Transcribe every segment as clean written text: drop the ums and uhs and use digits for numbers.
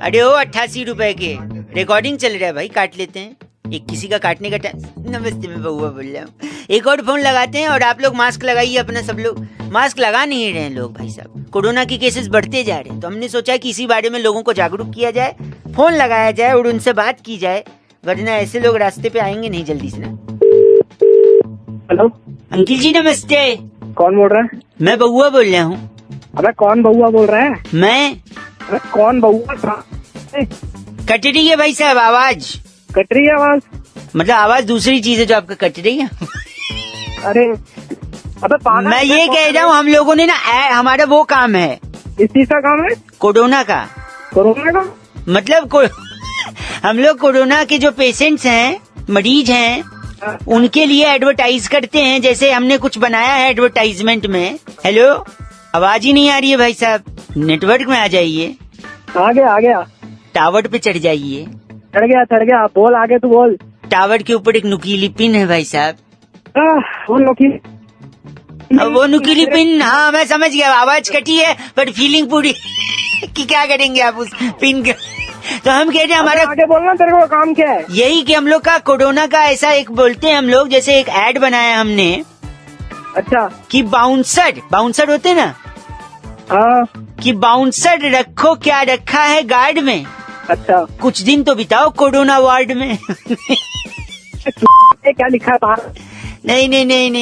अरे ओ 88 रुपए के रिकॉर्डिंग चल रहा है भाई, काट लेते हैं। एक किसी का काटने का टाइम। नमस्ते, मैं बउआ बोल रहा हूँ। एक और फोन लगाते हैं और आप लोग मास्क लगाइए अपना। सब लोग मास्क लगा नहीं रहे हैं लोग भाई साहब। कोरोना के केसेस बढ़ते जा रहे हैं, तो हमने सोचा कि इसी बारे में लोगों को जागरूक किया जाए, फोन लगाया जाए और उनसे बात की जाए, वरना ऐसे लोग रास्ते पे आएंगे नहीं जल्दी से ना। हेलो अंकिल जी नमस्ते। कौन बोल रहा है? मैं बउआ बोल रहा हूँ। अबे कौन बउआ बोल रहा है? मैं अबे कौन बउआ? कट रही है भाई साहब आवाज, कट रही है आवाज? मतलब आवाज दूसरी चीज है जो आपका कट रही है। अरे अबे पागल, मैं ये कह रहा हूँ हम लोगों ने ना हमारा वो काम है, इस चीज का काम है कोरोना का। कोरोना का? मतलब हम लोग कोरोना के जो पेशेंट्स हैं, मरीज हैं, उनके लिए एडवर्टाइज करते हैं। जैसे हमने कुछ बनाया है एडवर्टाइजमेंट में। हेलो, आवाज ही नहीं आ रही है भाई साहब, नेटवर्क में आ जाइए। आ गया टावर पे चढ़ जाइए। चढ़ गया बोल, आगे तू बोल। टावर के ऊपर एक नुकीली पिन है भाई साहब। वो लोकी अब वो नुकीली पिन, हाँ मैं समझ गया, आवाज कटी है पर फीलिंग पूरी कि क्या करेंगे आप उस पिन के। तो हम कह रहे हैं हमारा आगे बोलना, तेरे को काम क्या है? यही कि हम लोग का कोरोना का ऐसा एक बोलते हैं हम लोग, जैसे एक एड बनाया हमने। अच्छा कि बाउंसर होते हैं ना, हाँ कि बाउंसर रखो, क्या रखा है गार्ड में, अच्छा कुछ दिन तो बिताओ कोरोना वार्ड में। क्या लिखा है बाहर? नहीं,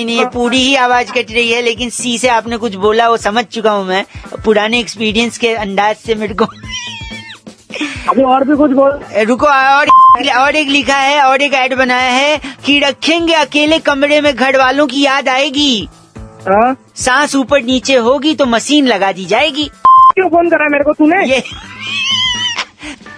ये पूरी ही आवाज कट रही है, लेकिन सी से आपने कुछ बोला वो समझ चुका हूँ मैं, पुराने एक्सपीरियंस के अंदाज से मेरे को। अभी और भी कुछ बोल। रुको, और एक लिखा है, और एक ऐड बनाया है कि रखेंगे अकेले कमरे में, घर वालों की याद आएगी, हाँ सांस ऊपर नीचे होगी तो मशीन लगा दी जाएगी। क्यों फोन करा मेरे को तूने? ये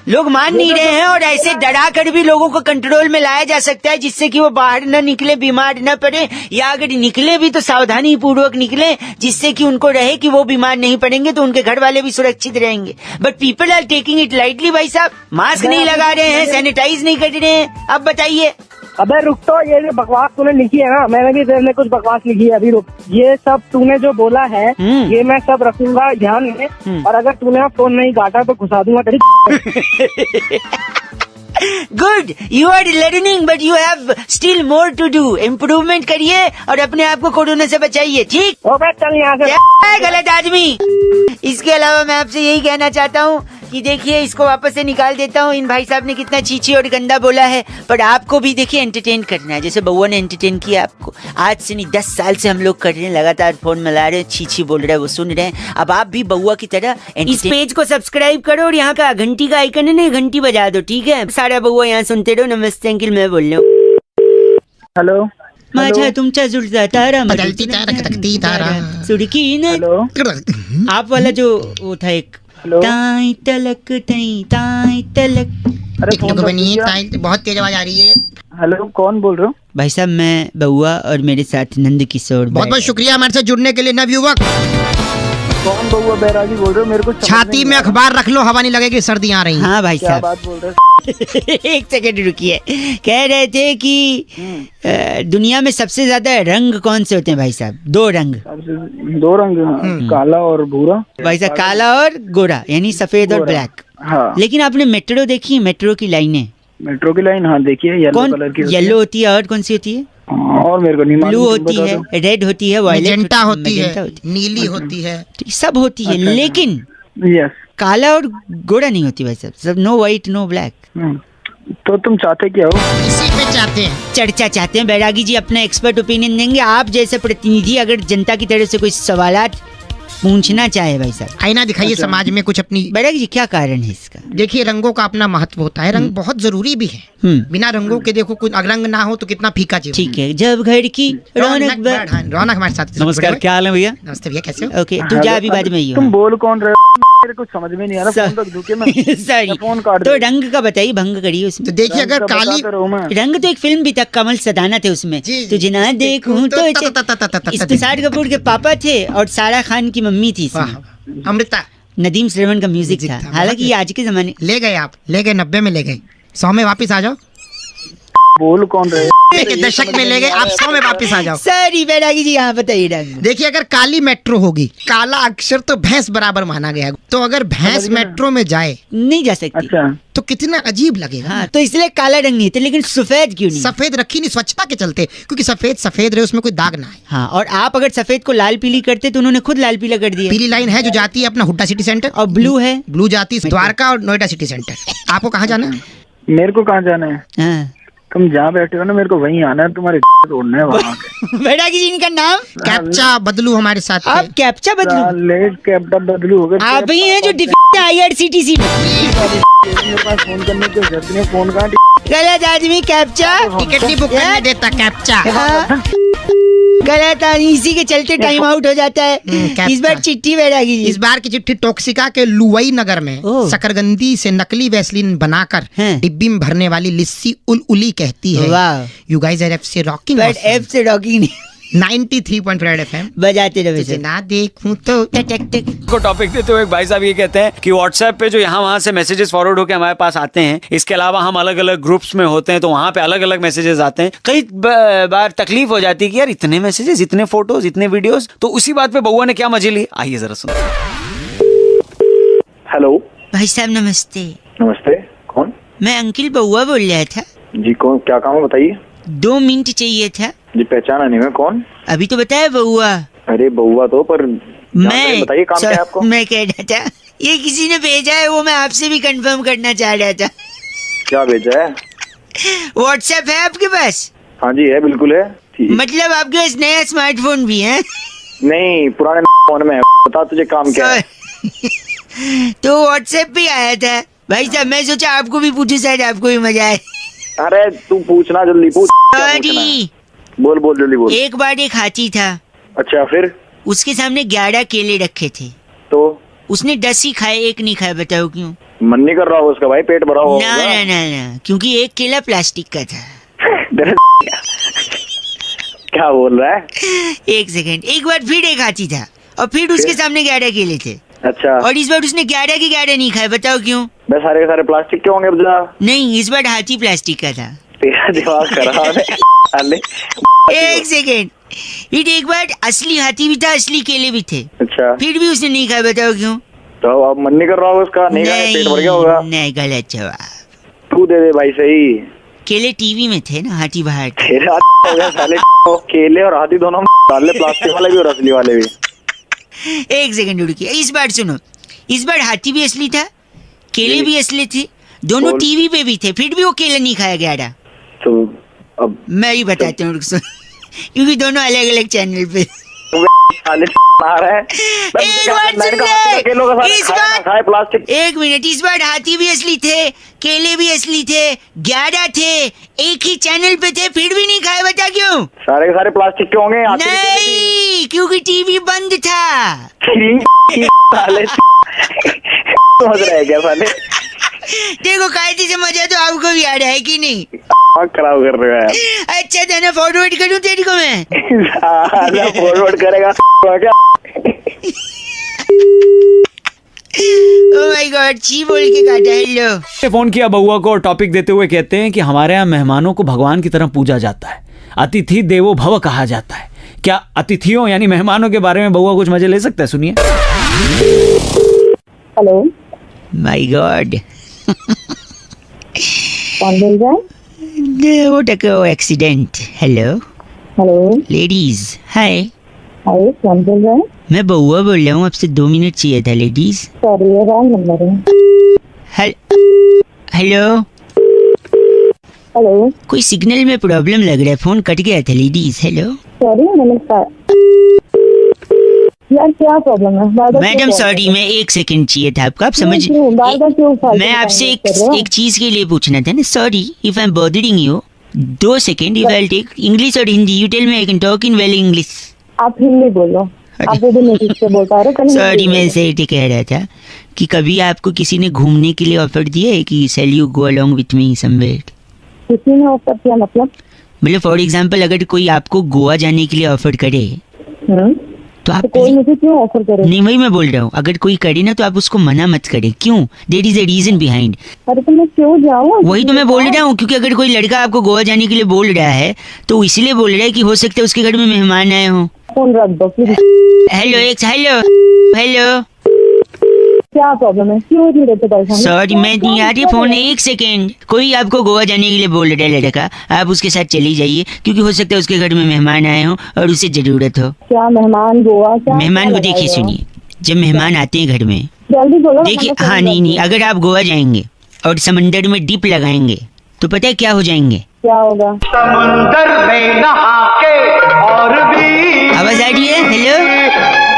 लोग मान नहीं रहे हैं, और ऐसे डरा कर भी लोगों को कंट्रोल में लाया जा सकता है, जिससे कि वो बाहर न निकले, बीमार न पड़े, या अगर निकले भी तो सावधानी पूर्वक निकले, जिससे कि उनको रहे कि वो बीमार नहीं पड़ेंगे तो उनके घर वाले भी सुरक्षित रहेंगे। But people are taking it lightly भाई साहब, मास्क नहीं लगा रहे हैं, सैनिटाइज नहीं कर रहे हैं। अब बताइए। अबे रुक तो, ये जो बकवास तूने लिखी है ना, मैंने भी तेरे में कुछ बकवास लिखी है, अभी रुक। ये सब तूने जो बोला है ये मैं सब रखूंगा ध्यान में, और अगर तूने फोन नहीं काटा तो घुसा दूंगा तेरी। Good, you are learning but you have still more to do. Improvement करिए और अपने आप को कोरोना से बचाइए, ठीक? ओके चल यहाँ से। गलत आदमी। इसके अलावा मैं आपसे यही कहना चाहता हूँ कि देखिए, इसको वापस से निकाल देता हूँ। इन भाई साहब ने कितना चीची और गंदा बोला है, पर आपको भी देखिए एंटरटेन करना है, जैसे बउआ ने एंटरटेन किया आपको। आज से नहीं 10 साल से हम लोग कर रहे हैं, लगातार फोन मिला रहे हैं, चीची बोल रहे हैं, वो सुन रहे हैं। अब आप भी बउआ की तरह इस पेज को सब्सक्राइब करो और यहाँ का घंटी का आइकन है ना, घंटी बजा दो, ठीक है? सारा बउआ यहाँ सुनते रहो। नमस्ते अंकिल, मैं बोल रहा हूँ। हेलो माझा तुमचा जुळता तारा, बदलती तारा खटकती तारा, सुड़की न। हेलो आप वाला जो वो था एक, हेलो। ताई तलक ताई तलक। अरे फोन तो बनी किया। है, बहुत तेज आवाज आ रही है। हेलो कौन बोल रहे हो? भाई साहब मैं बउआ और मेरे साथ नंद किशोर। बहुत बहुत शुक्रिया हमारे साथ जुड़ने के लिए नवयुवक। कौन बउआ बैरागी बोल रहे हो? मेरे को समझ छाती नहीं में आ रहा। अखबार रख लो, हवा नहीं लगेगी, सर्दी आ रही है। हाँ भाई क्या साहब। बात बोल रहे हो? एक सेकंड रुकिए। कह रहे थे कि दुनिया में सबसे ज्यादा रंग कौन से होते हैं भाई साहब? 2 रंग। 2 रंग, काला और भूरा। भाई साहब काला और गोरा, यानी सफेद और गोरा। ब्लैक। हाँ। लेकिन आपने मेट्रो देखी? मेट्रो की लाइनें, मेट्रो की लाइन, हाँ देखिए, येलो कौन कलर की होती येलो होती है और कौन सी होती है? है। और मेरे को नहीं मालूम, ब्लू तुम होती बता है, दो। रेड होती है, वायलेट मैजेंटा होती मैजेंटा है, नीली होती है, सब होती है। अच्छा। लेकिन यस। काला और गोरा नहीं होती भाई साहब, सब नो व्हाइट नो ब्लैक। तो तुम चाहते क्या हो? इसी पे चाहते हैं। चर्चा चाहते हैं। बैरागी जी अपना एक्सपर्ट ओपिनियन देंगे। आप जैसे प्रतिनिधि अगर जनता की तरफ से कोई सवालात पूछना चाहे भाई साहब, आईना दिखाइए अच्छा। समाज में कुछ अपनी। बैरागी जी क्या कारण है इसका? देखिए, रंगों का अपना महत्व होता है, रंग बहुत जरूरी भी है। बिना रंगों के देखो, कुछ रंग ना हो तो कितना फीका जीवन। ठीक है, जब घर की रौनक रौनक हमारे साथ। नमस्कार, क्या हाल है भैया? नमस्ते भैया, कैसे हो? ओके, तू जा, अभी बाद में ही तुम हो। बोल कौन रहे हो? मेरे कुछ समझ में नहीं आ रहा। फोन रख दूं क्या मैं? सॉरी, फोन काट तो दो। रंग का बताइए, भंग करिए उसमें। तो देखिए, रंग अगर का काली बताता रहूं मैं। रंग तो एक फिल्म भी था, कमल सदाना थे उसमें। जी, तुझे ना देखूं तो इस्तिसार कपूर के पापा थे और सारा खान की मम्मी थी इसमें। वाह, अमृता नदीम श्रवण का म्यूजिक था। था, हालांकि ये आज के जमाने। ले गए, आप ले गए, 90 में ले गए, 100 में वापस आ जाओ। बोल कौन रहे हो? के दशक में ले गए, आप 100 में वापस आ जाओ। सॉरी बैरागी जी, हाँ बताइए ढंग। देखिए, अगर काली मेट्रो होगी, काला अक्षर तो भैंस बराबर माना गया है, तो अगर भैंस मेट्रो में जाए नहीं जा सकती। अच्छा, तो कितना अजीब लगेगा। हाँ, तो इसलिए काला रंग नहीं थे, लेकिन सफेद क्यों नहीं? सफेद रखी नहीं स्वच्छता के चलते, क्योंकि सफेद सफेद रहे, उसमें कोई दाग ना आए। हाँ, और आप अगर सफेद को लाल पीली करते तो उन्होंने खुद लाल पीला कर दिया। पीली लाइन है जो जाती है अपना हुड्डा सिटी सेंटर, और ब्लू है, ब्लू जाती है द्वारका और नोएडा सिटी सेंटर। आपको कहाँ जाना है? मेरे को कहाँ जाना है? हाँ। तुम जहाँ बैठे हो ना, मेरे को वहीं आना है, तुम्हारे तोड़ना है वहाँ के। बैरागी जी, इनका नाम कैप्चा बदलू हमारे साथ आप कैप्चा बदलू, लेट कैप्टा बदलू हो गए। आप ही हैं जो डिफेक्ट IRCTC में। मेरे पास फोन करने की जरूरत नहीं है, फोन कहाँ? गलत आदमी कैप्चा, टिकट नहीं बुक करने देता कैप्चा। हाँ, गलत आदमी, इसी के चलते टाइम आउट हो जाता है। कैप्चा। इस बार चिट्ठी बैरागी जी। इस बार की चिट्ठी टॉक्सिका के लुवई नगर में ओह। शकरगंदी से नकली वैसलीन बनाकर हैं। डिब्बी में भरने वाली लिस्सी उली कहती है। वाह। यू गाइस आर एफ से रॉकिंग, बट एफ से रॉकिंग नहीं, 93.5 FM बजाते रहे तुझे ना देखूं तो टक टक टक। को टॉपिक देते हुए एक भाई साहब ये कहते हैं कि व्हाट्सएप पे जो यहाँ वहाँ से मैसेजेस फॉरवर्ड होकर हमारे पास आते हैं, इसके अलावा हम अलग अलग ग्रुप्स में होते हैं तो वहाँ पे अलग अलग मैसेजेस आते हैं। कई बार तकलीफ हो जाती है कि यार इतने मैसेजेस, इतने फोटोज, इतने वीडियोस। तो उसी बात पे बउआ ने क्या मजे लिए, आइए जरा सुनो। हेलो, भाई साहब नमस्ते, नमस्ते। कौन? मैं अंकिल बउआ बोल रहा था। जी कौन, क्या काम है बताइए। 2 मिनट चाहिए था। जी पहचाना नहीं मैं, कौन? अभी तो बताया बउआ। अरे बउआ तो, पर मैं बताइए काम क्या है आपको। मैं कह रहा था ये किसी ने भेजा है, वो मैं आपसे भी कंफर्म करना चाह रहा था। क्या भेजा है? व्हाट्सएप है आपके पास? हाँ जी है, बिल्कुल है। ठीक। मतलब आपके पास नया स्मार्टफोन भी है? नहीं, पुराने फोन में है। बता तुझे काम क्या है। तो व्हाट्सएप पे आया था भाई साहब, मैं सोचा आपको भी पूछूं, शायद आपको भी मजा आए। अरे तू पूछना, जल्दी पूछ। क्या पूछना है? सॉरी, बोल बोल जल्दी बोल। एक बार एक हाथी था, अच्छा फिर? उसके सामने 11 केले रखे थे, तो उसने 10 ही खाए, एक नहीं खाया। बताओ क्यों? मन नहीं कर रहा होगा उसका भाई, पेट भरा हुआ ना होगा। ना ना ना, क्योंकि एक केला प्लास्टिक का था। क्या बोल रहा है? एक सेकंड, एक बार फिर एक हाथी था और फिर उसके सामने 11 केले थे, अच्छा, और इस बार उसने 11 के 11 नहीं खाए। बताओ क्यों? बस सारे के सारे प्लास्टिक के होंगे बजा। नहीं, इस बार हाथी प्लास्टिक का था। तेरा दिमाग खराब है। अरे एक सेकेंड, एक बार असली हाथी भी था, असली केले भी थे, अच्छा, फिर भी उसने नहीं खाया। बताओ क्यों? तो अब मन नहीं कर रहा होगा उसका, नहीं खाया, पेट भर गया होगा। नहीं, गलत जवाब। तू दे दे भाई सही। केले टीवी में थे ना, हाथी बाहर थे। तेरा हो गया साले। केले और हाथी दोनों डाल ले, प्लास्टिक वाले भी और असली वाले भी। एक सेकंड रुकिए, इस बार सुनो, इस बार हाथी भी असली था, केले भी असली थे, दोनों बोल। टीवी पे भी थे, फिर भी वो केला नहीं खाया गया था। तो अब मैं ही बताता हूँ, रुक सुन, क्योंकि दोनों अलग अलग चैनल पे। साले आ रहा है। एक बार सुन ले, इस बार प्लास्टिक। एक मिनट, इस बार हाथी भी असली थे, केले भी असली थे, 11 थे, एक ही चैनल पे थे, फिर भी नहीं खाए। बता क्यों? सारे के सारे प्लास्टिक के होंगे। हाथी के केले भी। नहीं, क्योंकि टीवी बंद था। साले समझ रहे हैं क्या साले? देखो कायदे से मजा तो आपको भी आ रहा है कि नहीं? दिमाग खराब कर रहे हो यार। अच्छा था ना, फॉरवर्ड करूं तेरी को मैं? फॉरवर्ड करेगा क्या? ओह माय गॉड, ची बोल के काटा। हेलो। फोन किया बउआ को और टॉपिक देते हुए कहते हैं कि हमारे यहाँ मेहमानों को भगवान की तरह पूजा जाता है, अतिथि देवो भव कहा जाता है। क्या अतिथियों यानी मेहमानों के बारे में बउआ कुछ मजे ले सकता है? सुनिए। हेलो, माय गॉड, कौन बोल रहा है? वो टको एक्सीडेंट। हेलो हेलो, लेडीज, हाय, हाय, कौन बोल रहा है? मैं बउआ बोल रहा हूँ, आपसे 2 मिनट चाहिए था लेडीज। सॉरी, ये रॉन्ग नंबर है। हेलो, हेलो, कोई सिग्नल में प्रॉब्लम लग रहा है, फोन कट गया था लेडीज। हेलो सॉरी, नमस्कार यार, क्या प्रॉब्लम है? बार-बार मैडम, क्यों सॉरी, मैं 1 सेकंड चाहिए था आपका, आप समझ। बार-बार क्यों फालतू मैं का आपसे काम कर रहे हो? एक चीज के लिए पूछना था ना। Sorry if I am bothering you. 2 second, if I take English और Hindi, you tell me, I can talk in well English. आप हिंदी बोलो, आप वो भी नहीं से बोल पा रहे। सॉरी, मैं ऐसे ही कह रहा था कि कभी आपको किसी ने घूमने के लिए ऑफर दिया है कि shall you go along with me somewhere? किसी ने ऑफर किया मतलब? फॉर एग्जाम्पल, अगर कोई आपको गोवा जाने के लिए ऑफर करे तो आप कोई मुझे क्यों ऑफर करे? नहीं, वही मैं बोल रहा हूँ, अगर कोई करे ना तो आप उसको मना मत करें। क्यों? There is a reason behind. अरे तो मैं क्यों जाऊँ? वही तो मैं बोल रहा हूँ, क्योंकि अगर कोई लड़का आपको गोवा जाने के लिए बोल रहा है तो इसलिए बोल रहा है कि हो सकता है उसके घर में मेहमान आए हों। फोन रख दो प्लीज। हेलो हेलो, क्या प्रॉब्लम है? क्यों इतनी देर से परेशान? सॉरी मैं नहीं आ रही फोन, एक सेकेंड। कोई आपको गोवा जाने के लिए बोल रहा है लड़का, आप उसके साथ चली जाइए, क्योंकि हो सकता है उसके घर में मेहमान आए हों और उसे जरूरत हो। क्या मेहमान गोवा? क्या मेहमान को देखिए, सुनिए, जब मेहमान आते हैं घर में, जल्दी बोलो। देखिए, हाँ नहीं, अगर आप गोवा जाएंगे और समंदर में डिप लगाएंगे तो पता है क्या हो जाएंगे? क्या होगा? समुंदर में नहा के और भी आवाज आ रही है? हेलो,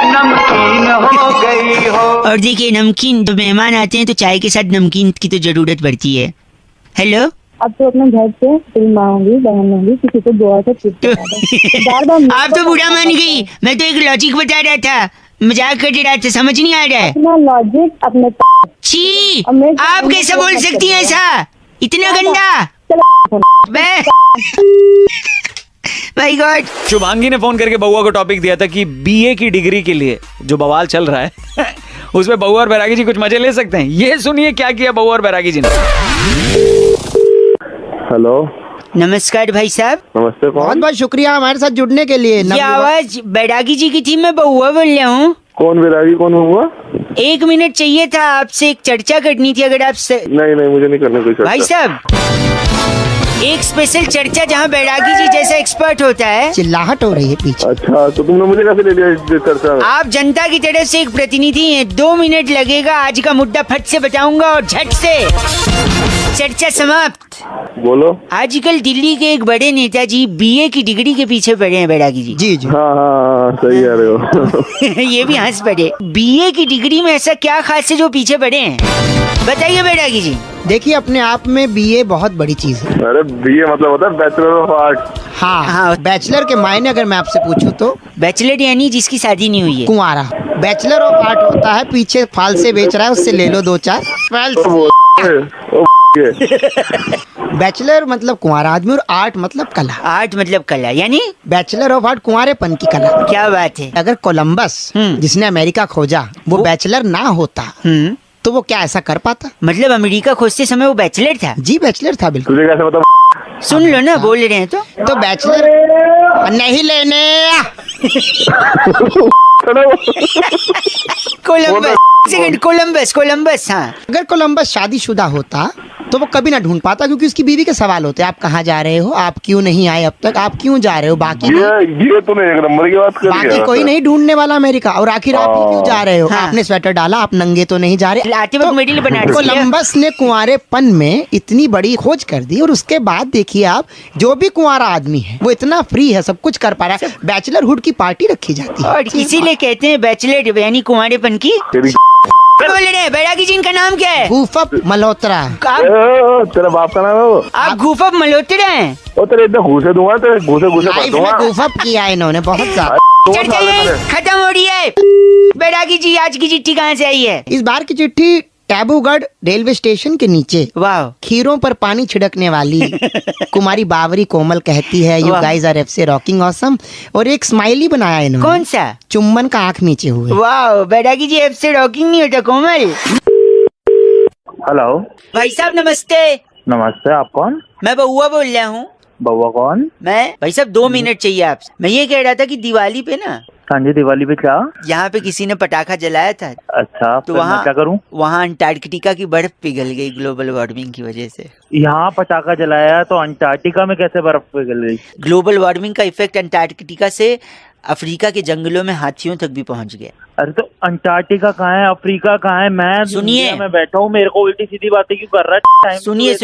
नमकीन हो गई हो। और देखिए नमकीन, जब मेहमान आते हैं तो चाय के साथ नमकीन की तो जरूरत पड़ती है। हेलो, अब तो अपने घर से तेरी माँ होंगी, बहन होंगी, किसी को गोवा से ट्रिप तो बार आप तो बुरा मान गई, मैं तो एक लॉजिक बता रहा था, मजाक कर रहा था, समझ नहीं आ रहा है? अपना लॉजिक अपने छी, अब मैं- आप कैसे बोल सकती हैं ऐसा? इतना गंदा? चलो मैं माय गॉड। शुभांगी ने फोन करके बउआ को टॉपिक दिया था कि बीए की डिग्री के लिए जो बवाल चल रहा है उसमें बउआ और बैरागी जी कुछ मजे ले सकते हैं। ये सुनिए क्या किया बउआ और बैरागी जी ने। हेलो, नमस्कार भाई साहब। नमस्ते। बहुत कौन? बहुत शुक्रिया हमारे साथ जुड़ने के लिए। ये आवाज बैरागी जी की थी, मैं बउआ बोल रहा हूँ। कौन बैरागी? कौन हुआ? 1 मिनट चाहिए था, आपसे एक चर्चा करनी थी अगर आप नहीं, मुझे नहीं करने कोई चर्चा। भाई साहब, एक स्पेशल चर्चा जहाँ बैरागी जी जैसा एक्सपर्ट होता है। चिल्लाहट हो रही है पीछे। अच्छा, तो तुमने मुझे कैसे ले लिया इस चर्चा में? आप जनता की तरफ से एक प्रतिनिधि हैं, 2 मिनट लगेगा, आज का मुद्दा फट से बताऊंगा और झट से चर्चा समाप्त। बोलो। आजकल दिल्ली के एक बड़े नेताजी बीए की डिग्री के पीछे पड़े हैं बैरागी जी। जी जी। हाँ, सही कह रहे हो। ये भी हंस पड़े। बीए की डिग्री में ऐसा क्या खास है जो पीछे पड़े हैं? बताइए बैरागी जी। देखिए, अपने आप में बीए बहुत बड़ी चीज है। अरे बीए मतलब होता है बैचलर ऑफ आर्ट। हाँ, बैचलर के मायने अगर मैं आपसे पूछूं तो बैचलर यानी जिसकी शादी नहीं हुई है। कुंवारा। बैचलर ऑफ आर्ट होता है पीछे फाल से बेच रहा है, उससे ले लो 2-4। बैचलर मतलब कुंवारा आदमी और आर्ट मतलब कला। आर्ट मतलब कला, यानी बैचलर ऑफ आर्ट कुंवारेपन की कला। क्या बात है। अगर कोलंबस जिसने अमेरिका खोजा वो बैचलर ना होता तो वो क्या ऐसा कर पाता? मतलब अमेरिका खोजते समय वो बैचलर था? जी बैचलर था बिल्कुल। तुझे कैसे पता? सुन लो ना, बोल रहे हैं तो बैचलर नहीं लेने। कोलंबस हाँ। अगर कोलंबस शादीशुदा होता तो वो कभी ना ढूंढ पाता, क्योंकि उसकी बीवी के सवाल होते हैं, आप कहाँ जा रहे हो, आप क्यों नहीं आए अब तक, आप क्यों जा रहे हो, बाकी ये तूने एक नंबर की बात करी है। बाकी कोई नहीं ढूंढने वाला अमेरिका, और आखिर आप ही क्यों जा रहे हो? हाँ। आपने स्वेटर डाला, आप नंगे तो नहीं जा रहे। लाते वक्त मेरे लिए बना रही है। कोलंबस ने कुंवारेपन में इतनी बड़ी खोज कर दी, और उसके बाद देखिए आप, जो भी कुंवारा आदमी है वो इतना फ्री है, सब कुछ कर पा रहा है। बैचलरहुड की पार्टी रखी जाती है, और इसीलिए कहते हैं बैचलर यानी कुंवारेपन की। तेरी बोल रहे हैं बैरागी जी, इनका नाम क्या है? गूफअप मल्होत्रा। तेरा बाप का नाम है वो? आप गूफअप मल्होत्रा हैं? और तेरे इतने घूसे दूंगा, तेरे घूसे भर लाइफ दूंगा। में गूफअप किया है इन्होंने बहुत ज्यादा। चर्चा ये खत्म हो रही है। बैरागी जी, आज की चिट्ठी कहाँ से आई है? इस बार की चिट्ठी टैबूगढ़ रेलवे स्टेशन के नीचे वाह। खीरों पर पानी छिड़कने वाली कुमारी बावरी कोमल कहती है, यू वाह। गाइस आर एफ से रॉकिंग ऑसम, और एक स्माइली बनाया इन्होंने। कौन सा? चुम्बन का आंख नीचे हुए। वाह, बैरागी जी ऐप से रॉकिंग नहीं होता कोमल। हेलो, भाई साहब नमस्ते। नमस्ते। आप कौन? मैं बउआ बोल रहा हूँ। बउआ कौन? मैं भाई साहब 2 मिनट चाहिए आपसे। मैं ये कह रहा था कि दिवाली पे ना, हाँ जी, दिवाली पे क्या? यहाँ पे किसी ने पटाखा जलाया था, अच्छा, तो फिर मैं क्या करूं? वहाँ अंटार्कटिका की बर्फ पिघल गई ग्लोबल वार्मिंग की वजह से। यहाँ पटाखा जलाया तो अंटार्कटिका में कैसे बर्फ पिघल गई? ग्लोबल वार्मिंग का इफेक्ट अंटार्कटिका से अफ्रीका के जंगलों में हाथियों तक भी पहुंच गया। अरे तो अंटार्कटिका कहाँ है, अफ्रीका कहाँ है? मैं सुनिए। दुनिया में बैठा हूँ, मेरे को उल्टी सीधी बातें क्यों कर रहा है? सुनिए,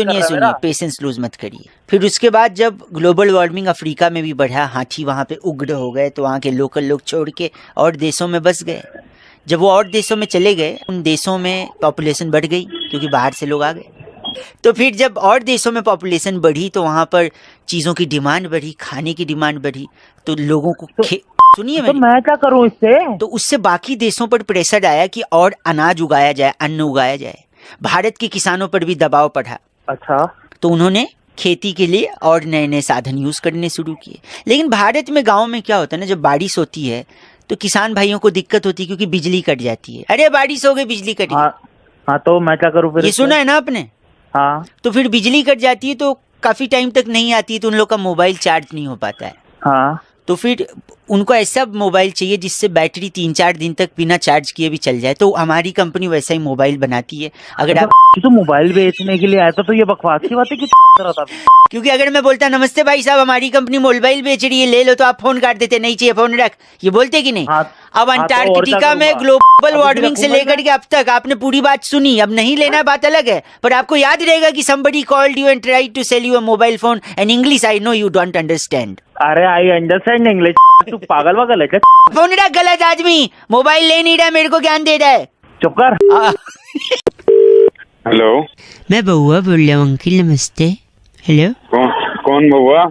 पेशेंस लूज मत करिए। फिर उसके बाद जब ग्लोबल वार्मिंग अफ्रीका में भी बढ़ा, हाथी वहाँ पे उग्र हो गए, तो वहाँ के लोकल लोग छोड़ के और देशों में बस गए। जब वो और देशों में चले गए, उन देशों में पॉपुलेशन बढ़ गई क्योंकि बाहर से लोग आ गए। तो फिर जब और देशों में पॉपुलेशन बढ़ी तो वहाँ पर चीज़ों की डिमांड बढ़ी, खाने की डिमांड बढ़ी, तो लोगों को सुनिए तो मैं क्या करूँ इससे? तो उससे बाकी देशों पर प्रेशर आया कि और अनाज उगाया जाए, अन्न उगाया जाए। भारत के किसानों पर भी दबाव पड़ा। अच्छा, तो उन्होंने खेती के लिए और नए नए साधन यूज करने शुरू किए। लेकिन भारत में गांव में क्या होता है ना, जब बारिश होती है तो किसान भाइयों को दिक्कत होती है क्योंकि बिजली कट जाती है। अरे बारिश हो गई, बिजली कट गई। हाँ तो मैं क्या करूँ फिर? ये सुना है ना आपने? हाँ तो फिर बिजली कट जाती है तो काफी टाइम तक नहीं आती है, तो उन लोग का मोबाइल चार्ज नहीं हो पाता है। हाँ तो फिर उनको ऐसा मोबाइल चाहिए जिससे बैटरी 3-4 दिन तक बिना चार्ज किए भी चल जाए। तो हमारी कंपनी वैसा ही मोबाइल बनाती है। अगर आप तो मोबाइल बेचने के लिए आया था तो ये बकवास की बात है कि कर रहा था? क्योंकि अगर मैं बोलता नमस्ते भाई साहब हमारी कंपनी मोबाइल बेच रही है, ले लो, तो आप फोन काट देते, नहीं चाहिए फोन रख, ये बोलते कि नहीं? हाँ, अब हाँ, तो और अंटार्कटिका क्या में करूंगा? ग्लोबल अभी वार्मिंग से रखूंगा लेकर के अब तक आपने पूरी बात सुनी, अब नहीं लेना बात अलग है, पर आपको याद रहेगा कि somebody called you and tried to sell you a mobile phone and English I know you don't understand। अरे आई अंडरस्टैंड इंग्लिश। तू पागल वागल है क्या? फोन रख गलत आदमी, मोबाइल ले नहीं रहा, मेरे को ज्ञान दे रहा है। चुप कर। हेलो, मैं बउआ बोल रहा हूँ अंकिल, नमस्ते। हेलो, कौन बउआ?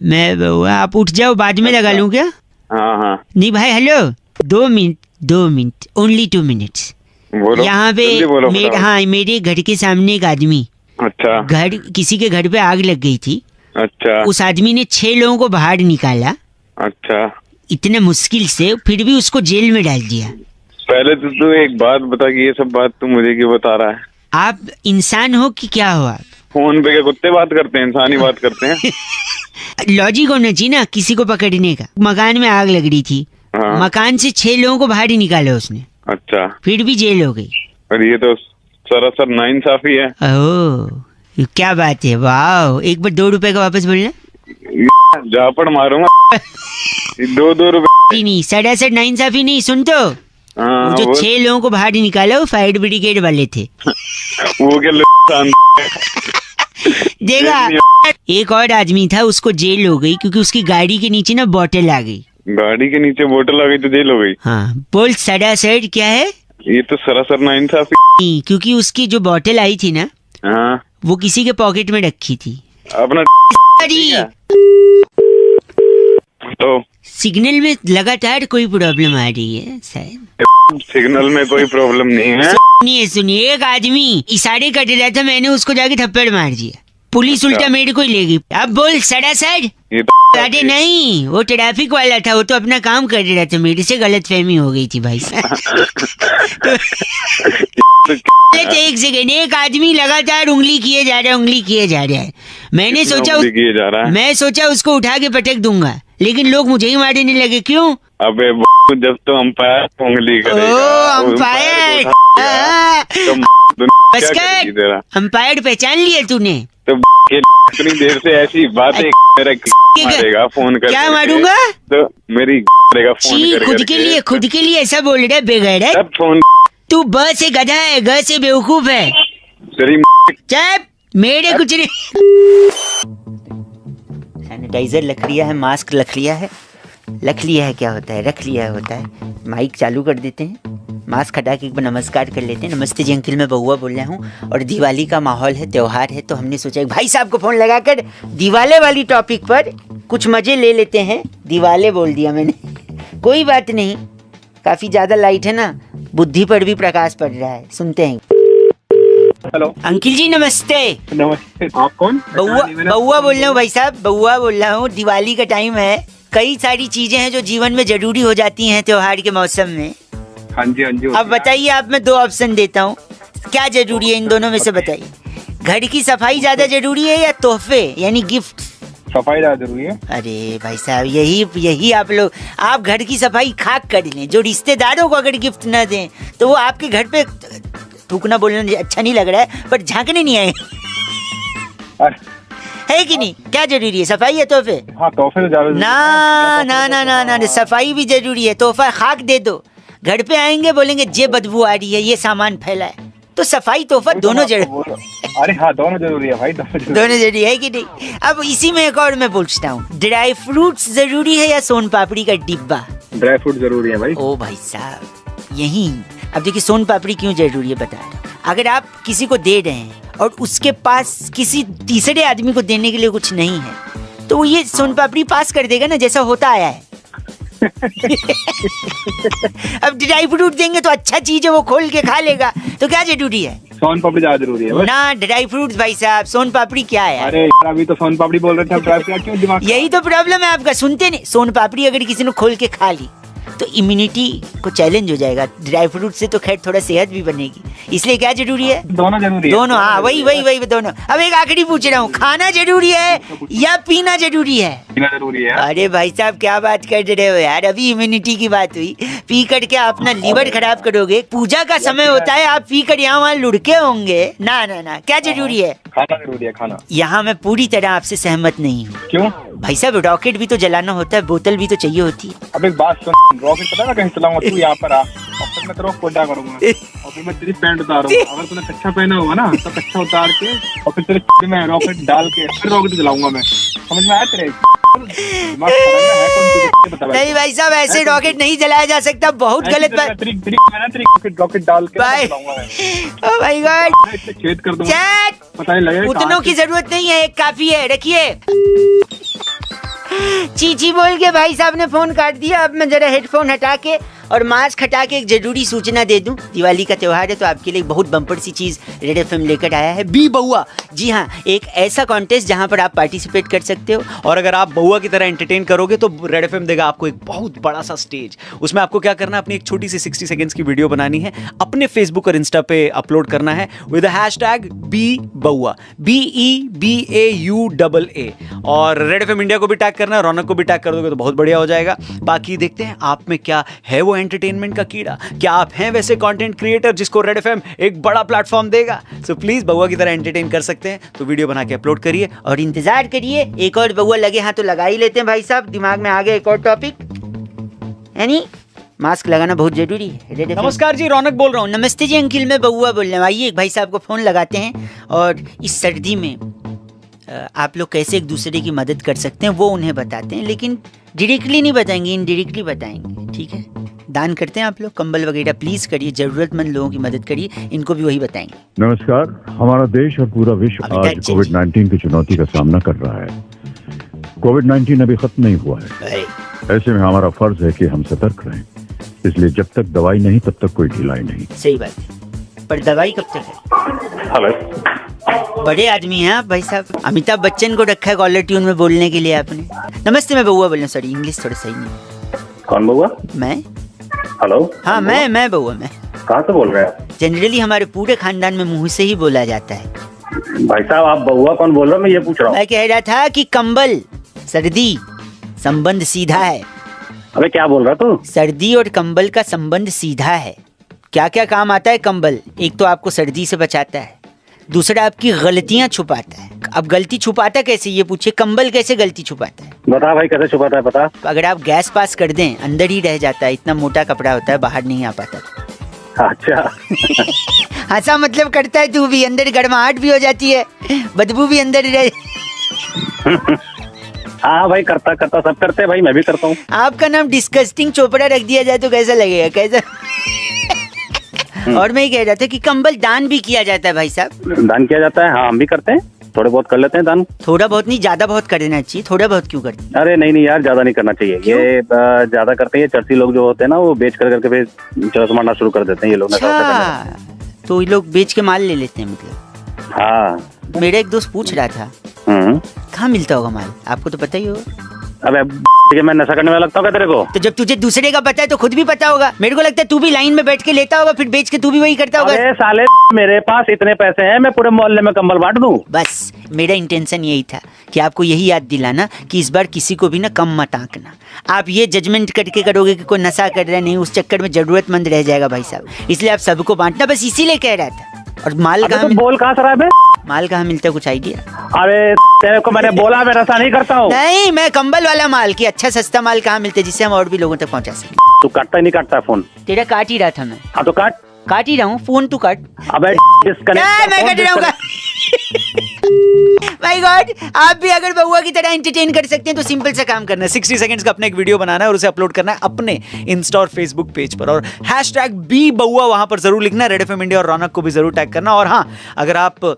मैं बउआ, आप उठ जाओ, बाद में लगा लूँ क्या? हाँ हाँ नहीं भाई, हेलो, 2 मिनट, ओनली 2 मिनट्स। बोलो, यहाँ पे जल्दी बोलो, फटाफट। हाँ, मेरे घर के सामने एक आदमी, अच्छा किसी के घर पे आग लग गई थी। अच्छा उस आदमी ने 6 लोगों को बाहर निकाला, अच्छा। इतने मुश्किल से, फिर भी उसको जेल में डाल दिया। पहले तो तू एक बात बता कि ये सब बात तू मुझे क्यों बता रहा है? आप इंसान हो कि क्या हो आप? फोन पे क्या कुत्ते बात करते हैं, इंसान ही बात करते हैं? लॉजिक होना चाहिए ना किसी को पकड़ने का। मकान में आग लग रही थी, हाँ। मकान से 6 लोगों को बाहर ही निकाला उसने, अच्छा, फिर भी जेल हो गई। और ये तो सरासर नाइंसाफी है। ओह, क्या बात है, वाह। एक बार 2 रुपए का वापस बोलना। झापड़ मारूंगा। 2 रुपए नहीं, सरासर नाइंसाफी नहीं, सुन तो। हाँ, वो जो वो 6 लोगों को बाहर निकाला वो फायर ब्रिगेड वाले थे। वो क्या लुटान देखा, एक और आदमी था, उसको जेल हो गई क्योंकि उसकी गाड़ी के नीचे ना बोतल आ गई। गाड़ी के नीचे बोतल आ गई तो जेल हो गई। हाँ, बोल सरासर क्या है? ये तो सरासर नाइंसाफी। नहीं, क्योंकि उसकी जो बोतल आई थी ना, हाँ, वो किसी के पॉकेट में रखी थी। अपना अरे, तो सिग्नल में लगातार कोई प्रॉब्लम आ रही है शायद। सिग्नल में कोई प्रॉब्लम नहीं है। सुनिए, एक आदमी इशारे कर रहा था, मैंने उसको जाके थप्पड़ मार दिया, पुलिस उल्टा मेरे को ही ले गई। अब बोल सरासर। ये तो अरे नहीं, वो ट्रैफिक वाला था, वो तो अपना काम कर रहा था, मेरे से गलतफहमी हो गई थी भाई साहब। एक सेकेंड, एक आदमी लगातार उंगली किए जा रहा है। मैंने सोचा किए जा रहा है। मैं सोचा उसको उठा के पटक दूंगा, लेकिन लोग मुझे ही मारने लगे। क्यों? अबे जब तो अंपायर उंगली करेगा। ओ, अंपायर। बस कर, अंपायर पहचान लिया तूने? तो इतनी देर से ऐसी बातें मेरा मारेगा फोन कर। क्या मारूंगा? तो मेरी फोन खुद के लिए ऐसा बोल रहा है बेगैरत? तब फोन। तू ब से गधा है, ग से बेवकूफ है। तेरी चुप, मेरे कुछ नहीं। सैनिटाइजर लख लिया है, मास्क लख लिया है, लख लिया है, क्या होता है, रख लिया होता है। माइक चालू कर देते हैं, मास्क हटा के एक बार नमस्कार कर लेते हैं। नमस्ते जी अंकिल, मैं बउआ बोल रहा हूँ, और दिवाली का माहौल है, त्योहार है, तो हमने सोचा एक भाई साहब को फोन लगाकर दिवाले वाली टॉपिक पर कुछ मजे ले लेते हैं। दिवाले बोल दिया मैंने, कोई बात नहीं, काफी ज्यादा लाइट है ना, बुद्धि पर भी प्रकाश पड़ रहा है। सुनते हैं। हेलो अंकिल जी नमस्ते। नमस्ते, आप कौन? बउआ बोल रहा हूँ भाई साहब, बउआ बोल रहा हूँ। दिवाली का टाइम है, कई सारी चीजें हैं जो जीवन में जरूरी हो जाती हैं त्योहार के मौसम में। हाँ जी हाँ जी। अब बताइए, आप मैं 2 ऑप्शन देता हूँ, क्या जरूरी है इन दोनों में से बताइए। घर की सफाई ज्यादा जरूरी है या तोहफे यानी गिफ्ट? सफाई ज्यादा जरूरी है। अरे भाई साहब, यही आप लोग, आप घर की सफाई खाक कर लें, जो रिश्तेदारों को अगर गिफ्ट न दें तो वो आपके घर पे, थूकना बोलना अच्छा नहीं लग रहा है, पर झांकने नहीं आए, है कि नहीं? क्या जरूरी है, सफाई या तोहफे? हाँ, तोहफे तो ज्यादा। ना ना ना ना ना, सफाई भी जरूरी है। तोहफा खाक दे दो, घर पे आएंगे बोलेंगे ये बदबू आ रही है, ये सामान फैला है, तो सफाई तोहफा दोनों जरूरी। अरे हाँ, दोनों जरूरी है भाई, दोनों जरूरी है कि नहीं? अब इसी में एक और मैं पूछता हूँ, ड्राई फ्रूट्स जरूरी है या सोन पापड़ी का डिब्बा? ड्राई फ्रूट जरूरी है भाई। ओ भाई साहब, यही। अब देखिए, सोन पापड़ी क्यों जरूरी है बता रहा हूँ। अगर आप किसी को दे रहे हैं और उसके पास किसी तीसरे आदमी को देने के लिए कुछ नहीं है, तो वो ये सोन पापड़ी पास कर देगा ना, जैसा होता आया है। अब ड्राई फ्रूट देंगे तो अच्छा चीज है, वो खोल के खा लेगा, तो क्या जरूरी है? सोन पापड़ी ज्यादा जरूरी है ना, ड्राई फ्रूट्स भाई साहब, सोन पापड़ी क्या है? अरे यार, अभी तो सोन पापड़ी बोल रहे थे, ड्राई फ्रूट क्यों दिमाग? यही तो प्रॉब्लम है आपका, सुनते नहीं। सोन पापड़ी अगर किसी ने खोल के खा ली तो इम्यूनिटी को चैलेंज हो जाएगा। ड्राई फ्रूट से तो खैर थोड़ा सेहत भी बनेगी, इसलिए क्या जरूरी है? दोनों जरूरी है। दोनों, हाँ वही दोनों। अब एक आखिरी पूछ रहा हूँ, खाना जरूरी है या पीना जरूरी है? पीना जरूरी है। अरे भाई साहब क्या बात कर रहे हो यार, अभी इम्यूनिटी की बात हुई, पी करके अपना लीवर खराब करोगे। पूजा का समय होता है, आप पी कर यहाँ वहाँ लुढ़के होंगे। ना ना ना, क्या जरूरी है? खाना जरूरी है, खाना। यहाँ मैं पूरी तरह आपसे सहमत नहीं हूँ। क्यों? भाई साहब रॉकेट भी तो जलाना होता है, बोतल भी तो चाहिए होती है। अब एक बात सुन, रॉकेट पता है मैं कहीं चलाऊंगा, तू यहाँ पर आ और फिर मैं तेरे को कोटा करूंगा और फिर मैं तेरी पैंट उतारूंगा। अगर तूने कच्चा पहना हुआ ना तो कच्चा उतार के और फिर तेरे में रॉकेट डाल के फिर रॉकेट जलाऊंगा मैं। समझ में आया तेरे? दिमाग खराब है कौन सी बता भाई? नहीं भाई साहब ऐसे रॉकेट नहीं जलाया जा सकता, बहुत गलत बात। रॉकेट डाल के भाई जलाऊंगा मैं। ओ माय गॉड, इतने छेद कर दूंगा चैट पता नहीं लगेगा। उतनों की जरूरत नहीं है, एक काफी है, रखिए। चीची बोल के भाई साहब ने फोन काट दिया। अब मैं जरा हेडफोन हटा के और मास्क हटा के एक जरूरी सूचना दे दूं। दिवाली का त्योहार है तो आपके लिए बहुत बम्पर सी चीज रेड एफएम लेकर आया है, बी बउआ। जी हाँ, एक ऐसा कॉन्टेस्ट जहां पर आप पार्टिसिपेट कर सकते हो। और अगर आप बउआ की तरह एंटरटेन करोगे तो रेड एफएम देगा आपको एक बहुत बड़ा सा स्टेज। उसमें आपको क्या करना है, अपनी एक छोटी सी 60 सेकंड्स की वीडियो बनानी है, अपने फेसबुक और इंस्टा पे अपलोड करना है विद हैशटैग बी बउआ, BEBAUAA। और रेड एफएम इंडिया को भी टैग करना है, रौनक को भी टैग कर दोगे तो बहुत बढ़िया हो जाएगा। बाकी देखते हैं आप में क्या है वो एंटरटेनमेंट का कीड़ा, क्या आप हैं वैसे कंटेंट क्रिएटर जिसको रेड एफएम एक बड़ा प्लेटफॉर्म देगा। सो प्लीज बउआ की तरह एंटरटेन कर सकते हैं तो वीडियो बना के अपलोड करिए और इंतजार करिए, एक और बउआ लगे हाँ तो लगा ही लेते हैं। भाई साहब दिमाग में आ गया एक और टॉपिक, यानी मास्क लगाना बहुत जरूरी है। Red FM। नमस्कार जी, रौनक बोल रहा हूँ। नमस्ते जी अंकिल, मैं बउआ बोल रहा हूँ। आइए एक भाई साहब को फोन लगाते हैं और इस सर्दी में आप लोग कैसे एक दूसरे की मदद कर सकते हैं वो उन्हें बताते हैं, लेकिन डायरेक्टली नहीं बताएंगे, इनडायरेक्टली बताएंगे, ठीक है? दान करते हैं आप लोग, कंबल वगैरह प्लीज करिए, जरूरतमंद लोगों की मदद करिए, इनको भी वही बताएंगे। नमस्कार। हमारा देश और पूरा विश्व आज कोविड-19 की चुनौती का सामना कर रहा है। कोविड-19 अभी खत्म नहीं हुआ है, ऐसे में हमारा फर्ज है कि हम सतर्क रहें। इसलिए जब तक दवाई नहीं तब तक कोई ढिलाई नहीं। सही बात है, पर दवाई कब तक है? हेलो, बड़े आदमी हैं आप भाई साहब, अमिताभ बच्चन को रखा है कॉलर ट्यून में बोलने के लिए आपने। नमस्ते, मैं बउआ बोल रहा हूँ, सॉरी इंग्लिश थोड़ा सही नहीं। कौन बउआ? मैं? हेलो। हाँ मैं बउआ, मैं। कहाँ से बोल रहे हैं आप? जनरली हमारे पूरे खानदान में मुंह से ही बोला जाता है। भाई साहब आप बउआ कौन बोल रहे हो, मैं ये पूछ रहा हूँ। मैं कह रहा था कि कंबल सर्दी संबंध सीधा है। अबे क्या बोल रहा तू? सर्दी और कंबल का संबंध सीधा है। क्या क्या काम आता है कंबल? एक तो आपको सर्दी से बचाता है, दूसरा आपकी गलतियां छुपाता है। अब गलती छुपाता कैसे ये पूछिए, कंबल कैसे गलती छुपाता है? बता भाई कैसे छुपाता है, बता। अगर आप गैस पास कर दें अंदर ही रह जाता है, इतना मोटा कपड़ा होता है, बाहर नहीं आ पाता। अच्छा। हंसा मतलब करता है तू भी, अंदर गर्माहट भी हो जाती है, बदबू भी अंदर ही रह। हाँ भाई करता सब करते हैं भाई, मैं भी करता हूँ। आपका नाम डिस्कस्टिंग चोपड़ा रख दिया जाए तो कैसा लगेगा, कैसा? और मैं ही कह रहा था कि कंबल दान भी किया जाता है भाई साहब। दान किया जाता है, हाँ हम भी करते हैं, थोड़े बहुत कर लेते हैं दान। थोड़ा बहुत नहीं, ज्यादा बहुत कर देना चाहिए। थोड़ा बहुत क्यों करते हैं? अरे नहीं यार, ज्यादा नहीं करना चाहिए। ये ज्यादा करते हैं, चर्सी लोग जो होते हैं ना वो बेच करके फिर चरस मारना शुरू कर देते हैं ये लोग। अच्छा, तो ये लोग बेच के माल ले लेते हैं मतलब? हाँ। मेरा एक दोस्त पूछ रहा था कहाँ मिलता होगा माल, आपको तो पता ही होगा। अबे मैं नशा करने वाला लगता हूँ क्या तेरे को? तो जब तुझे दूसरे का पता है तो खुद भी पता होगा। मेरे को लगता है तू भी लाइन में बैठ के लेता होगा, फिर बेच के तू भी वही करता होगा। अरे साले मेरे पास इतने पैसे हैं, मैं पूरे मोहल्ले में कंबल बांट दूं। बस मेरा इंटेंशन यही था कि आपको यही याद दिलाना कि इस बार किसी को भी ना कम मत आंकना। आप ये जजमेंट करके करोगे कि कोई नशा कर रहा है, नहीं, उस चक्कर में जरूरतमंद रह जाएगा भाई साहब। इसलिए आप सबको बांटना, बस इसीलिए कह रहा था। और माल कहाँ बोल कहाँ सर है? माल कहाँ मिलता है, कुछ आइडिया? अरे तेरे को मैंने बोला मैं नशा नहीं करता हूँ। नहीं, मैं कंबल वाला माल की अच्छा सस्ता माल कहाँ मिलता है जिससे हम और भी लोगों तक पहुँचा सके। तू काटता ही नहीं काटता फोन? तेरा काट ही रहा था मैं। हाँ तो काट ही रहा हूँ, फोन तू काट। अबे मैं कट रहा हूँ। माय गॉड, आप भी अगर बउआ की तरह एंटरटेन कर सकते हैं तो सिंपल सा काम करना है, 60 सेकंड्स का अपना एक वीडियो बनाना है और उसे अपलोड करना है अपने इंस्टा और फेसबुक पेज पर, और हैशटैग बी बउआ वहां पर जरूर लिखना है। रेड एफएम इंडिया और रौनक को भी जरूर टैग करना। और हाँ, अगर आप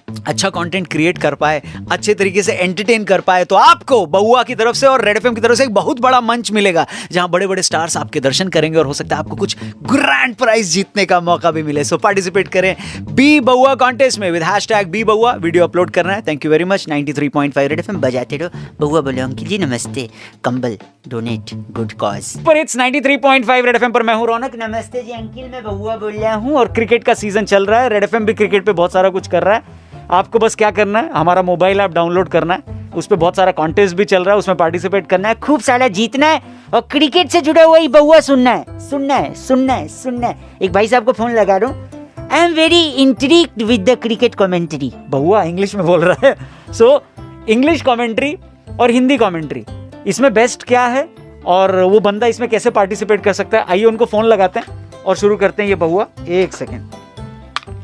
अच्छा कंटेंट क्रिएट कर पाए, अच्छे तरीके से एंटरटेन कर पाए, तो आपको बउआ की तरफ से और रेड एफएम की तरफ से एक बहुत बड़ा मंच मिलेगा जहां बड़े बड़े स्टार्स आपके दर्शन करेंगे और हो सकता है आपको कुछ ग्रैंड प्राइज जीतने का मौका भी मिले। सो पार्टिसिपेट करें बी बउआ कॉन्टेस्ट में विद #बी बउआ। वीडियो अपलोड करना है। Thank you very much. 93.5 red FM बजाते रहो। बउआ बोलो अंकिल जी नमस्ते, कंबल डोनेट गुड कॉज पर। इट्स 93.5 रेड एफएम पर मैं हूं रौनक। नमस्ते जी अंकिल, मैं बउआ बोल रहा हूं और क्रिकेट का सीजन चल रहा है। रेड एफएम भी क्रिकेट पे बहुत सारा कुछ कर रहा है। आपको बस क्या करना है, हमारा मोबाइल ऐप डाउनलोड करना है, उस पर बहुत सारा कॉन्टेस्ट भी चल रहा है, उसमें पार्टिसिपेट करना है, खूब सारा जीतना है और क्रिकेट से जुड़ा हुआ ही बउआ सुनना है, सुनना है, सुनना है, सुनना है। एक भाई साहब को फोन लगा रहा हूँ। I am very intrigued with the cricket commentary. बउआ इंग्लिश में बोल रहा है। सो इंग्लिश कमेंट्री और हिंदी कमेंट्री, इसमें बेस्ट क्या है और वो बंदा इसमें कैसे पार्टिसिपेट कर सकता है, आइए उनको फोन लगाते हैं और शुरू करते हैं। ये बउआ एक सेकेंड।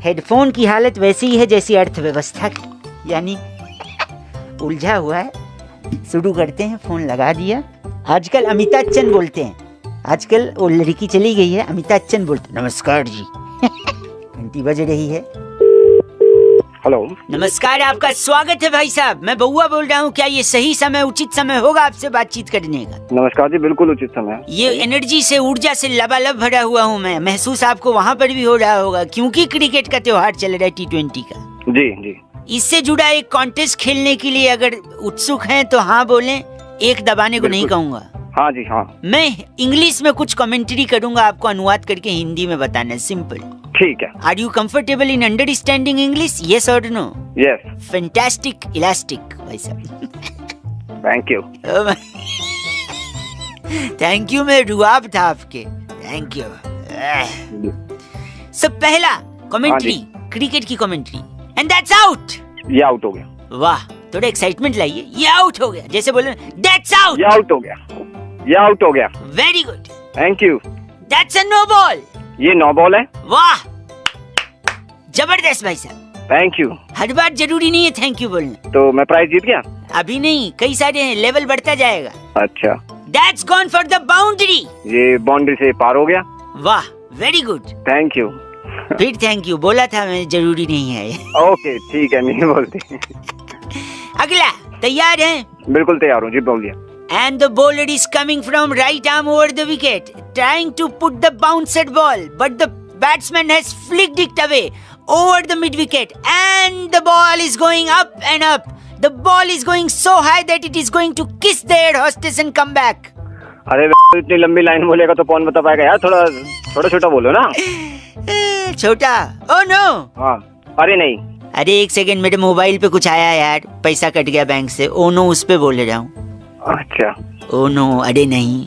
हेडफोन की हालत वैसी ही है जैसी अर्थव्यवस्था की, यानी उलझा हुआ है। शुरू करते हैं। फोन लगा दिया। आजकल अमिताभ बच्चन बोलते हैं, आजकल वो लड़की चली गई है, अमिताभ बच्चन बोलते। नमस्कार जी। घंटी बज रही है। हेलो, नमस्कार, आपका स्वागत है भाई साहब। मैं बउआ बोल रहा हूँ। क्या ये सही समय, उचित समय होगा आपसे बातचीत करने का? नमस्कार जी, बिल्कुल उचित समय। ये एनर्जी से, ऊर्जा से लबालब भरा हुआ हूँ मैं। महसूस आपको वहाँ पर भी हो रहा होगा क्योंकि क्रिकेट का त्योहार चल रहा है, T20 का। जी जी। इससे जुड़ा एक कॉन्टेस्ट खेलने के लिए अगर उत्सुक हैं तो हाँ बोलें, एक दबाने को नहीं कहूँगा। हाँ जी हाँ। मैं इंग्लिश में कुछ कमेंट्री करूँगा, आपको अनुवाद करके हिंदी में बताना है। सिंपल। ठीक है। Are you comfortable in understanding English? Yes और नो? यस। फैंटास्टिक, इलास्टिक भाई साहब। Thank you. थैंक यू, मैं रुआब था आपके। Thank you. सब पहला कमेंट्री, क्रिकेट की कमेंट्री, एंड दैट्स आउट। ये आउट हो गया। वाह, थोड़ा एक्साइटमेंट लाइए। ये आउट हो गया, जैसे बोले दैट्स आउट। ये आउट हो गया। ये आउट हो गया। Very good. Thank you. That's a no ball. ये नो बॉल है। वाह, जबरदस्त भाई साहब। Thank you. हर बार जरूरी नहीं है थैंक यू बोलना। तो मैं प्राइज जीत गया? अभी नहीं, कई सारे हैं, लेवल बढ़ता जाएगा। अच्छा। That's gone for the boundary. ये बाउंड्री से पार हो गया। वाह, वेरी गुड। Thank you. फिर थैंक यू बोला था मैं, जरूरी नहीं है। ओके ठीक है, नहीं बोलते। अगला, तैयार हैं? बिल्कुल तैयार हूँ जी, बोल दिया। And the bowler is coming from right arm over the wicket, trying to put the bounced ball, but the batsman has flicked it away over the mid wicket, and the ball is going up and up. The ball is going so high that it is going to kiss the air hostess and come back. अरे इतनी लंबी line बोलेगा तो कौन बता पाएगा यार, थोड़ा छोटा छोटा बोलो ना। छोटा? Oh no! हाँ। अरे नहीं। अरे एक सेकंड, मेरे मोबाइल पे कुछ आया यार, पैसा कट गया बैंक से। ओ नो, उस पे बोल रहा हूँ। अच्छा। ओ नो, अरे नहीं।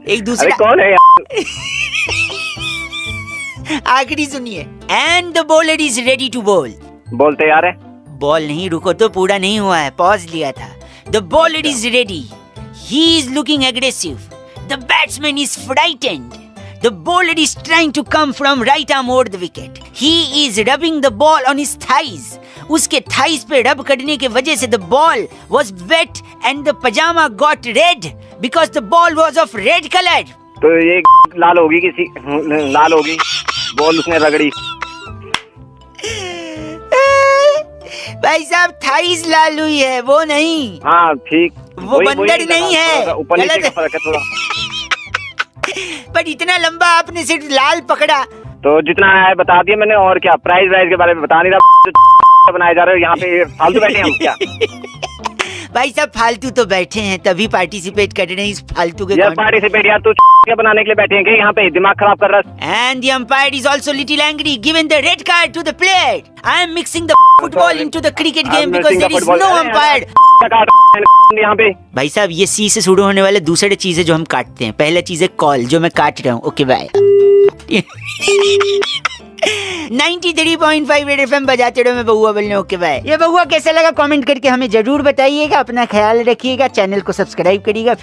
एक दूसरा। अरे कौन है यार? आखिरी सुनिए। And the bowler is ready to ball. Ball तैयार है। बॉल नहीं, रुको तो, पूरा नहीं हुआ है, पॉज लिया था। The bowler is ready, he is looking aggressive, the batsman is frightened, the bowler is trying to come from right arm over the wicket, he is rubbing the ball on his thighs. उसके thighs पे rub करने के वजह से the ball was wet and the pyjama got red because the ball was off red colour. तो ये लाल होगी, किसी लाल होगी, बॉल उसने रगड़ी। भाई साहब, थाइज लाल हुई है, वो नहीं। हाँ ठीक। वो बंदर नहीं है, ऊपर नीचे का फर्क है थोड़ा। पर इतना लंबा आपने सिर्फ लाल पकड़ा। तो जितना है बता दिया मैंने, और क्या प्राइस वाइज के बारे में बता नहीं रहा। बनाए जा रहे हो यहाँ पे, फालतू बैठे हम क्या? भाई साहब फालतू तो बैठे हैं, तभी पार्टिसिपेट कर रहे हैं इस फालतू के। यार पार्टिसिपेट यार, तू क्या बनाने के लिए बैठे हैं क्या यहाँ पे? दिमाग खराब कर रहा है। And the umpire is also little angry, given the red card to the player. I am mixing the football into the cricket game because there is no umpire. यहाँ पे भाई साहब, ये सी से शुरू होने वाले दूसरे चीजें जो हम काटते हैं। पहला चीज है कॉल, जो मैं काट रहा हूँ। Okay bye. 93.5 रेड एफएम बजाते रहो, मैं बउआ बोलने। Okay bye. ये बउआ कैसा लगा कमेंट करके हमें जरूर बताइएगा। अपना ख्याल रखिएगा, चैनल को सब्सक्राइब करिएगा।